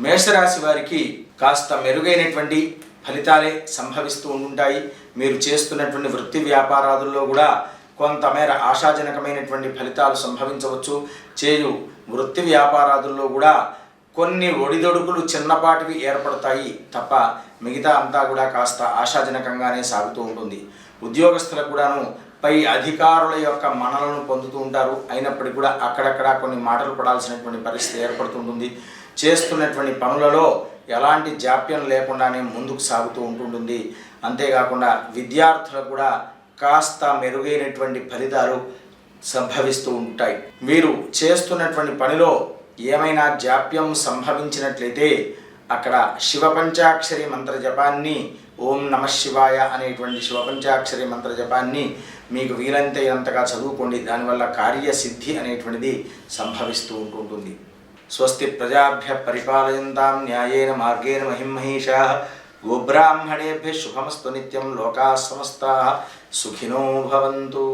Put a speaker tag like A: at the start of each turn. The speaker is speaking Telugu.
A: మేషరాశి వారికి కాస్త మెరుగైనటువంటి ఫలితాలే సంభవిస్తూ ఉంటాయి. మీరు చేస్తున్నటువంటి వృత్తి వ్యాపారాదుల్లో కూడా కొంతమేర ఆశాజనకమైనటువంటి ఫలితాలు సంభవించవచ్చు. చేయు వృత్తి వ్యాపారాదుల్లో కూడా కొన్ని ఒడిదొడుకులు చిన్నపాటివి ఏర్పడతాయి తప్ప మిగతా అంతా కూడా కాస్త ఆశాజనకంగానే సాగుతూ ఉంటుంది. ఉద్యోగస్తులకు కూడాను పై అధికారుల యొక్క మన్ననలను పొందుతూ ఉంటారు. అయినప్పటికీ కూడా అక్కడక్కడ కొన్ని మాటలు పడాల్సినటువంటి పరిస్థితి ఏర్పడుతుంటుంది. చేస్తున్నటువంటి పనులలో ఎలాంటి జాప్యం లేకుండానే ముందుకు సాగుతూ ఉంటుంటుంది. అంతేకాకుండా విద్యార్థులకు కూడా కాస్త మెరుగైనటువంటి ఫలితాలు సంభవిస్తూ ఉంటాయి. వీరు చేస్తున్నటువంటి పనిలో ఏమైనా జాప్యం సంభవించినట్లయితే అక్కడ శివపంచాక్షరి మంత్ర జపాన్ని, ఓం నమః శివాయ అనేటువంటి శివపంచాక్షరి మంత్ర జపాన్ని మీకు వీలైనంతగా చదువుకోండి. దానివల్ల కార్యసిద్ధి అనేటువంటిది సంభవిస్తూ ఉంటుంది. స్వస్తి ప్రజాభ్య పరిపాలయంతాం న్యాయేన మార్గేణ మహిమహీషాః గోబ్రాహ్మణేభ్యః శుభమస్తు నిత్యం. లోకాః సమస్తాః సుఖినో భవంతు.